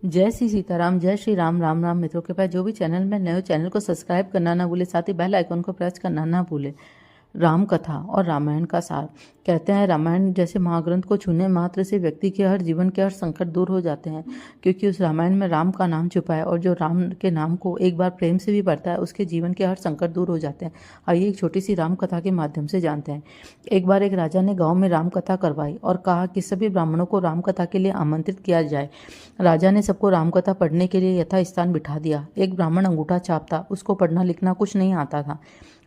जय श्री सीताराम, जय श्री राम। राम राम मित्रों के पास जो भी चैनल में नए हो, चैनल को सब्सक्राइब करना ना भूले, साथ ही बेल आइकन को प्रेस करना ना भूले। राम कथा और रामायण का सार। कहते हैं रामायण जैसे महाग्रंथ को छूने मात्र से व्यक्ति के हर जीवन के हर संकट दूर हो जाते हैं, क्योंकि उस रामायण में राम का नाम छुपा है और जो राम के नाम को एक बार प्रेम से भी पढ़ता है उसके जीवन के हर संकट दूर हो जाते हैं। आइए एक छोटी सी राम कथा के माध्यम से जानते हैं। एक बार एक राजा ने गांव में राम कथा करवाई और कहा कि सभी ब्राह्मणों को राम कथा के लिए आमंत्रित किया जाए। राजा ने सबको राम कथा पढ़ने के लिए यथास्थान बिठा दिया। एक ब्राह्मण अंगूठा छाप था, उसको पढ़ना लिखना कुछ नहीं आता था।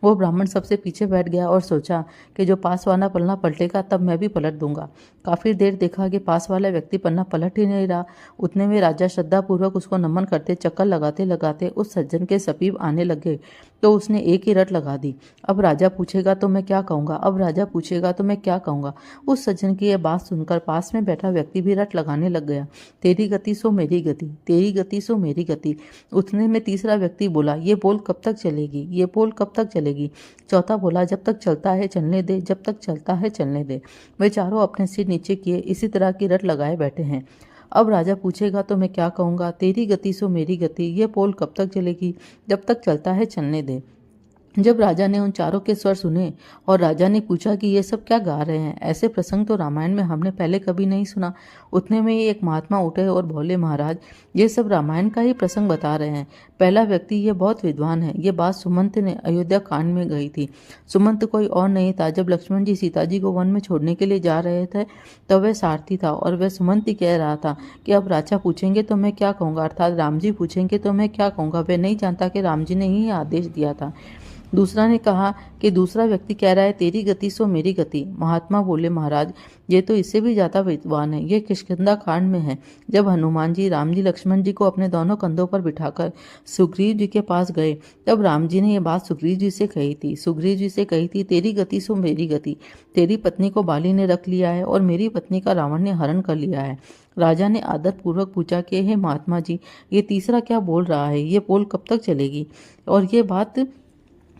वो ब्राह्मण सबसे पीछे बैठ गया और सोचा कि जो पास वाला पन्ना पलटेगा तब मैं भी पलट दूंगा। काफी देर देखा कि पास वाला व्यक्ति पन्ना पलट ही नहीं रहा। उतने में राजा श्रद्धापूर्वक उसको नमन करते चक्कर लगाते लगाते उस सज्जन के समीप आने लगे तो उसने एक ही रट लगा दी। अब राजा पूछेगा तो मैं क्या कहूंगा, अब राजा पूछेगा तो मैं क्या कहूंगा। उस सज्जन की यह बात सुनकर पास में बैठा व्यक्ति भी रट लगाने लग गया। तेरी गति सो मेरी गति, तेरी गति सो मेरी गति। उतने में तीसरा व्यक्ति बोला, ये बोल कब तक चलेगी, ये बोल कब तक चलेगी। चौथा बोला, जब तक चलता है चलने दे, जब तक चलता है चलने दे। वे चारों अपने सिर नीचे किए इसी तरह की रट लगाए बैठे हैं। अब राजा पूछेगा तो मैं क्या कहूंगा, तेरी गति सो मेरी गति, ये पोल कब तक चलेगी, जब तक चलता है चलने दे। जब राजा ने उन चारों के स्वर सुने और राजा ने पूछा कि ये सब क्या गा रहे हैं, ऐसे प्रसंग तो रामायण में हमने पहले कभी नहीं सुना। उतने में ही एक महात्मा उठे और बोले, महाराज ये सब रामायण का ही प्रसंग बता रहे हैं। पहला व्यक्ति ये बहुत विद्वान है। ये बात सुमंत ने अयोध्या कांड में गई थी। सुमंत कोई और नहीं था। जब लक्ष्मण जी सीता जी को वन में छोड़ने के लिए जा रहे थे तब वह सारथी था और वह सुमंत ही कह रहा था कि अब राजा पूछेंगे तो मैं क्या कहूँगा, अर्थात राम जी पूछेंगे तो मैं क्या कहूँगा। वह नहीं जानता कि राम जी ने ही आदेश दिया था। दूसरा ने कहा कि दूसरा व्यक्ति कह रहा है, तेरी गति सो मेरी गति। महात्मा बोले, महाराज ये तो इससे भी ज्यादा विद्वान है। ये किष्किंधा कांड में है। जब हनुमान जी राम जी लक्ष्मण जी को अपने दोनों कंधों पर बिठाकर सुग्रीव जी के पास गए तब राम जी ने ये बात सुग्रीव जी से कही थी। सुग्रीव जी से कही थी, तेरी गति सो मेरी गति। तेरी पत्नी को बाली ने रख लिया है और मेरी पत्नी का रावण ने हरण कर लिया है। राजा ने आदर पूर्वक पूछा कि हे महात्मा जी, ये तीसरा क्या बोल रहा है, ये पोल कब तक चलेगी और ये बात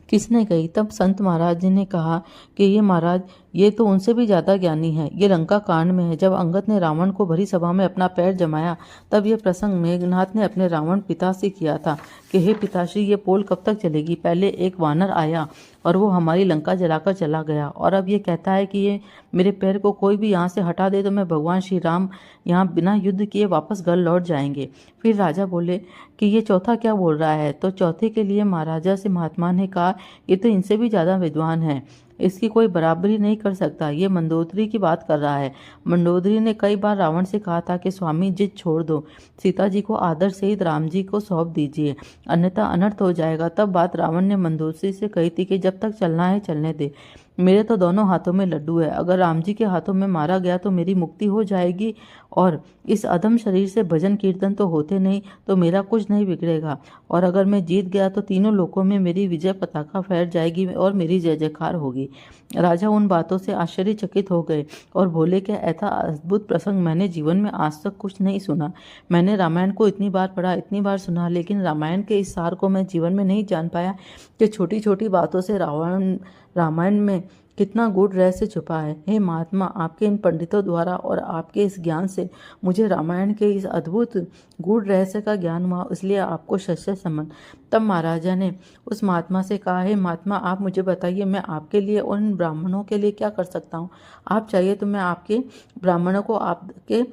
किसने कही। तब संत महाराज जी ने कहा कि ये महाराज ये तो उनसे भी ज्यादा ज्ञानी है। ये लंका कांड में है। जब अंगद ने रावण को भरी सभा में अपना पैर जमाया तब ये प्रसंग मेघनाथ ने अपने रावण पिता से किया था कि हे पिताश्री, ये पोल कब तक चलेगी। पहले एक वानर आया और वो हमारी लंका जलाकर चला गया और अब ये कहता है कि ये मेरे पैर को कोई भी यहाँ से हटा दे तो मैं भगवान श्री राम यहाँ बिना युद्ध किए वापस घर लौट जाएंगे। फिर राजा बोले कि ये चौथा क्या बोल रहा है। तो चौथे के लिए महाराजा से महात्मा ने कहा, ये तो इनसे भी ज्यादा विद्वान है, इसकी कोई बराबरी नहीं कर सकता। ये मंदोदरी की बात कर रहा है। मंदोदरी ने कई बार रावण से कहा था कि स्वामी जिद छोड़ दो, सीता जी को आदर सहित राम जी को सौंप दीजिए, अन्यथा अनर्थ हो जाएगा। तब बात रावण ने मंदोदरी से कही थी कि जब तक चलना है चलने दे, मेरे तो दोनों हाथों में लड्डू है। अगर राम जी के हाथों में मारा गया तो मेरी मुक्ति हो जाएगी और इस अधम शरीर से भजन कीर्तन तो होते नहीं तो मेरा कुछ नहीं बिगड़ेगा, और अगर मैं जीत गया तो तीनों लोकों में मेरी विजय पताका फहर जाएगी और मेरी जय जयकार होगी। राजा उन बातों से आश्चर्यचकित हो गए और बोले कि ऐसा अद्भुत प्रसंग मैंने जीवन में आज तक कुछ नहीं सुना। मैंने रामायण को इतनी बार पढ़ा, इतनी बार सुना, लेकिन रामायण के इस सार को मैं जीवन में नहीं जान पाया कि छोटी छोटी बातों से रामायण में कितना गूढ़ रहस्य छुपा है। हे महात्मा, आपके इन पंडितों द्वारा और आपके इस ज्ञान से मुझे रामायण के इस अद्भुत गूढ़ रहस्य का ज्ञान हुआ, इसलिए आपको शत समन। तब महाराजा ने उस महात्मा से कहा, हे महात्मा, आप मुझे बताइए मैं आपके लिए और इन ब्राह्मणों के लिए क्या कर सकता हूँ। आप चाहिए तो मैं आपके ब्राह्मणों को आपके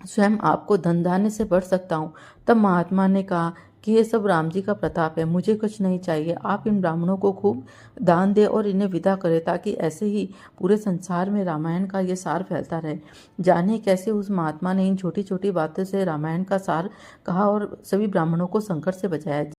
स्वयं आपको धन धान्य से बढ़ सकता हूँ। तब महात्मा ने कहा कि ये सब राम जी का प्रताप है, मुझे कुछ नहीं चाहिए। आप इन ब्राह्मणों को खूब दान दे और इन्हें विदा करें ताकि ऐसे ही पूरे संसार में रामायण का ये सार फैलता रहे। जाने कैसे उस महात्मा ने इन छोटी छोटी बातों से रामायण का सार कहा और सभी ब्राह्मणों को संकट से बचाया।